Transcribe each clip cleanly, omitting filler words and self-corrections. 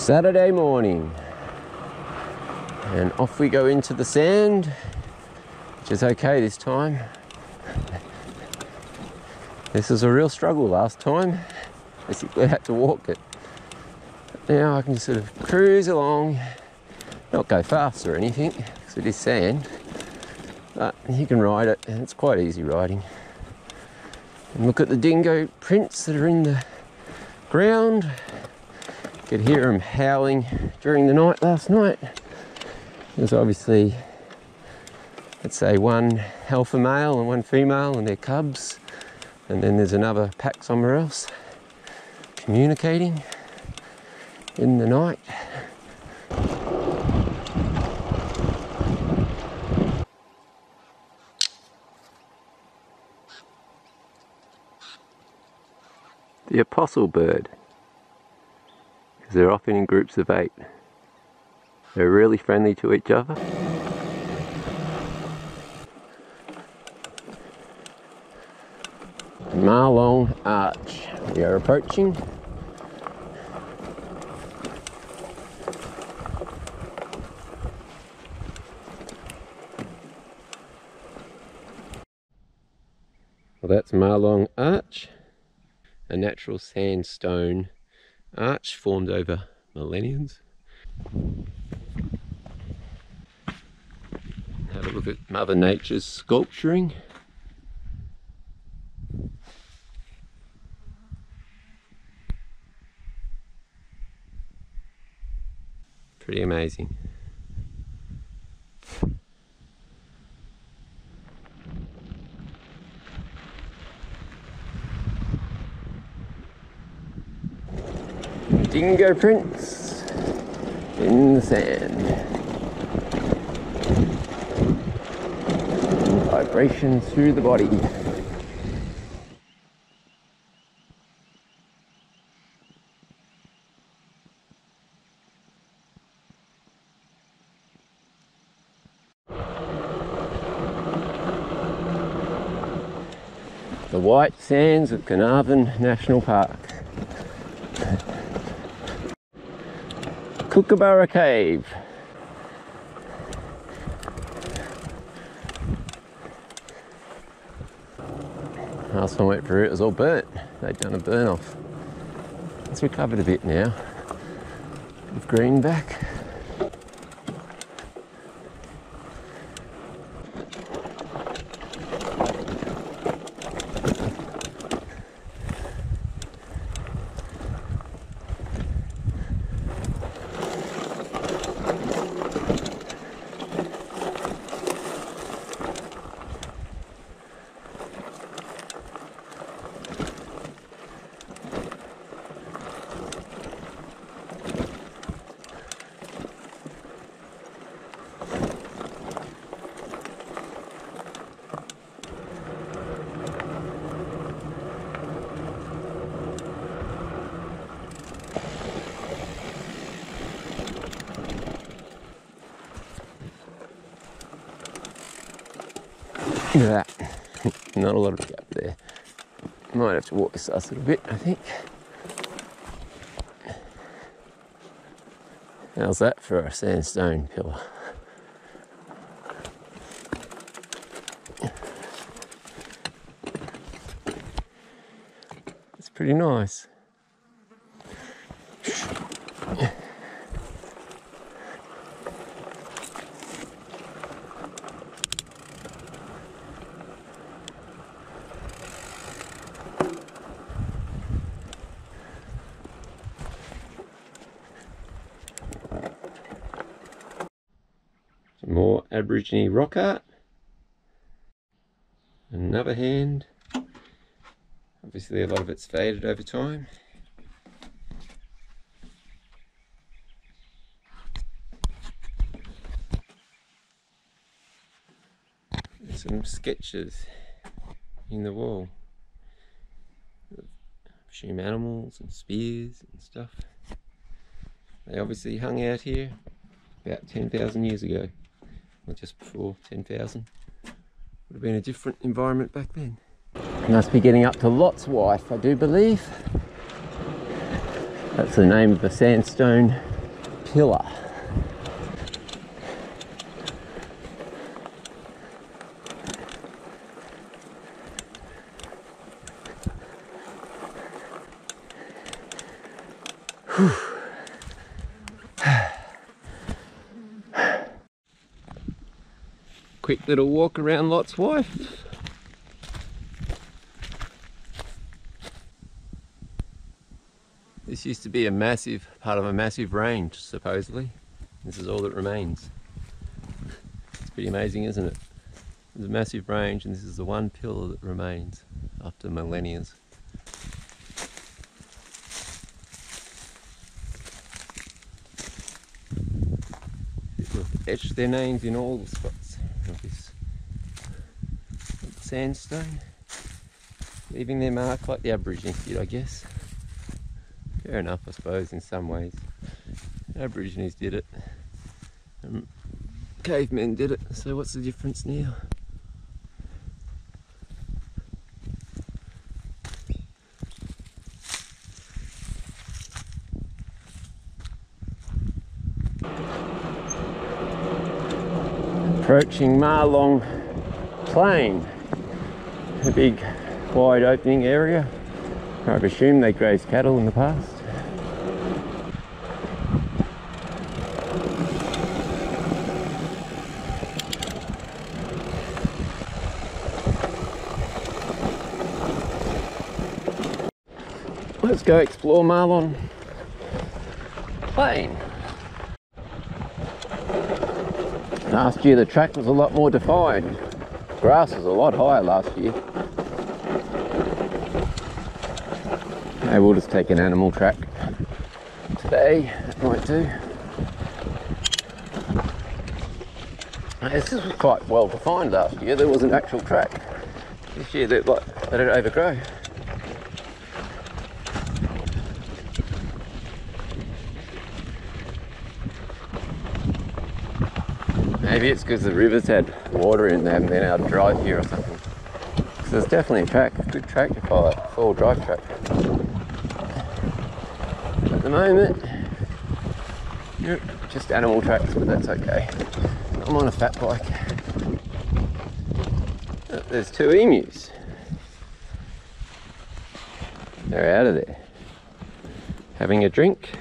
Saturday morning, and off we go into the sand, which is okay this time. This was a real struggle last time. Basically I had to walk it. But now I can just sort of cruise along, not go fast or anything because it is sand, but you can ride it and it's quite easy riding. And look at the dingo prints that are in the ground. You could hear them howling during the night last night. There's obviously, let's say, one alpha male and one female and their cubs, and then there's another pack somewhere else communicating in the night. The apostle bird, because they're often in groups of 8. They're really friendly to each other. Marlong Arch we are approaching. Well, that's Marlong Arch, a natural sandstone arch formed over millenniums. Have a look at Mother Nature's sculpturing. Pretty amazing. Dingo prints in the sand. And vibrations through the body. The white sands of Carnarvon National Park. Kookaburra Cave. Last time I went through it was all burnt. They'd done a burn off. It's recovered a bit now. Bit of green back. Look at that. Not a lot of gap there. Might have to walk this last little bit, I think. How's that for a sandstone pillar? It's pretty nice. More Aborigine rock art. Another hand. Obviously a lot of it's faded over time. There's some sketches in the wall. I assume animals and spears and stuff. They obviously hung out here about 10,000 years ago. Or just before 10,000. Would have been a different environment back then. Must be getting up to Lot's Wife, I do believe. That's the name of the sandstone Hiller. Quick little walk around Lot's Wife. This used to be a massive part of a massive range, supposedly. This is all that remains. It's pretty amazing, isn't it? There's a massive range and this is the one pillar that remains after millennia. People have etched their names in all the spots of this sandstone, leaving their mark like the Aborigines did, I guess. Fair enough, I suppose, in some ways. Aborigines did it. Cavemen did it, so what's the difference now? Approaching Marlong Plain, a big wide opening area. I've assumed they grazed cattle in the past. Let's go explore Marlong Plain. Last year the track was a lot more defined. Grass was a lot higher last year. Maybe we'll just take an animal track today, that might do. This was quite well defined last year, there was an actual track. This year they let it overgrow. Maybe it's because the rivers had water in them and they're now dry here or something. So there's definitely a track, a good track to follow, four-wheel drive track. At the moment, just animal tracks, but that's okay. I'm on a fat bike. Oh, there's two emus. They're out of there, having a drink.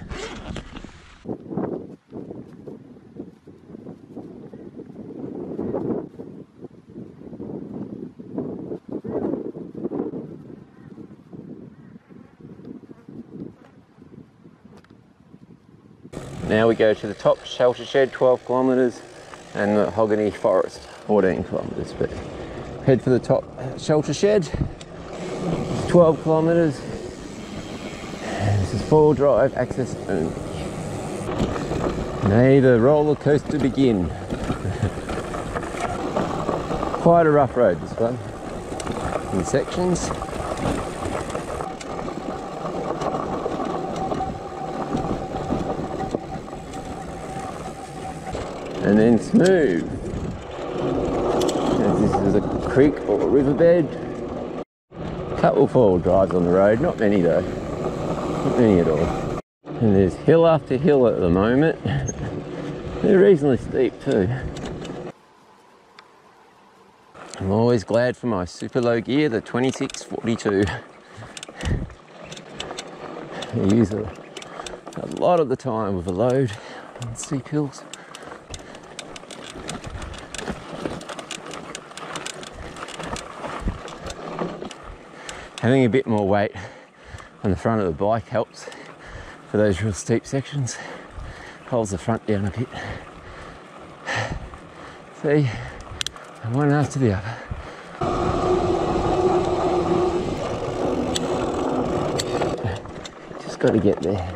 Now we go to the top shelter shed, 12 kilometres, and the Hogany Forest, 14 kilometres. But head for the top shelter shed, 12 kilometres. This is 4-wheel drive access only. May the roller coaster begin. Quite a rough road, this one, in sections. And then smooth. As this is a creek or a riverbed. Couple 4-wheel drives on the road, not many though. Not many at all. And there's hill after hill at the moment. They're reasonably steep too. I'm always glad for my super low gear, the 2642. I use it a lot of the time with a load on steep hills. Having a bit more weight on the front of the bike helps for those real steep sections. Holds the front down a bit. See, one after the other. Just got to get there.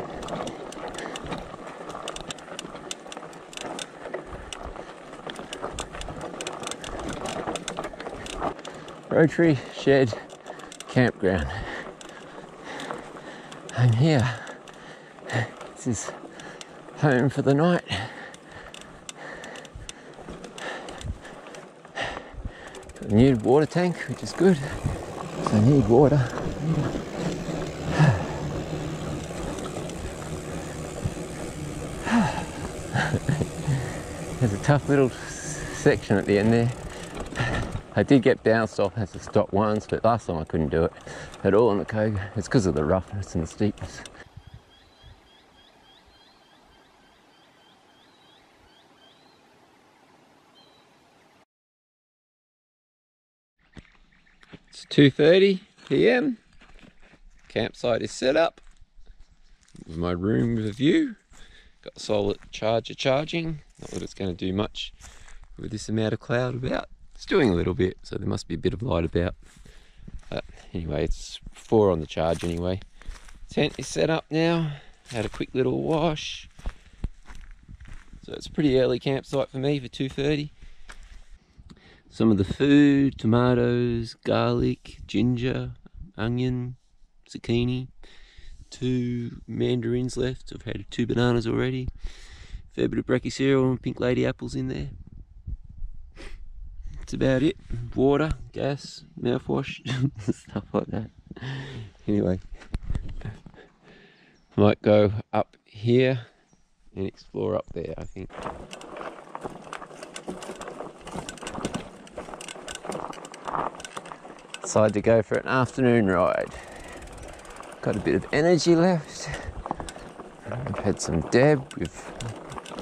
Rotary Shed Campground. I'm here. This is home for the night. Got a new water tank, which is good. So I need water. There's a tough little section at the end there. I did get bounced off, had to stop once, but last time I couldn't do it at all on the Koga. It's because of the roughness and the steepness. It's 2:30 PM. Campsite is set up. My room with a view. Got the solar charger charging. Not that it's going to do much with this amount of cloud about. It's doing a little bit, so there must be a bit of light about. But anyway, it's 4 on the charge anyway. Tent is set up now. Had a quick little wash. So it's a pretty early campsite for me for 2:30. Some of the food: tomatoes, garlic, ginger, onion, zucchini. 2 mandarins left. I've had 2 bananas already. Fair bit of brekkie cereal and pink lady apples in there. That's about it. Water, gas, mouthwash, stuff like that. Anyway, might go up here and explore up there, I think. Decided to go for an afternoon ride. Got a bit of energy left. I've had some deb with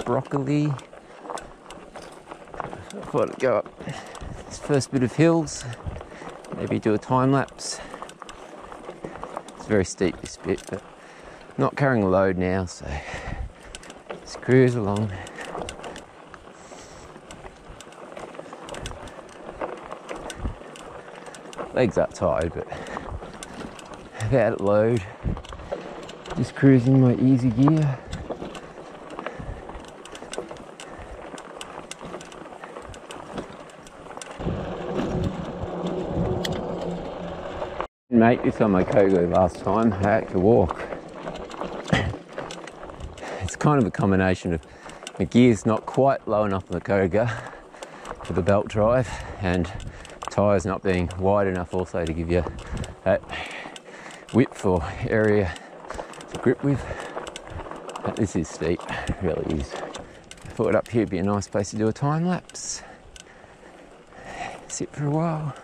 broccoli. I thought I'd go up this first bit of hills, maybe do a time lapse. It's very steep this bit, but not carrying a load now, so just cruise along. Legs are tired, but without a load, just cruising my easy gear. Mate, this on my Koga last time, I had to walk. It's kind of a combination of the gear's not quite low enough on the Koga for the belt drive, and tyres not being wide enough also to give you that width or area to grip with. But this is steep, it really is. I thought up here would be a nice place to do a time lapse. Sit for a while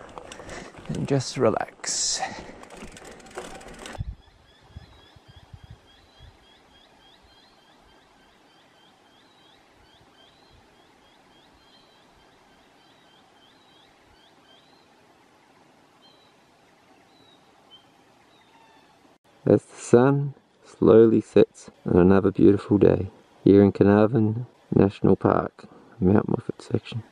and just relax. As the sun slowly sets on another beautiful day here in Carnarvon National Park, Mount Moffat section.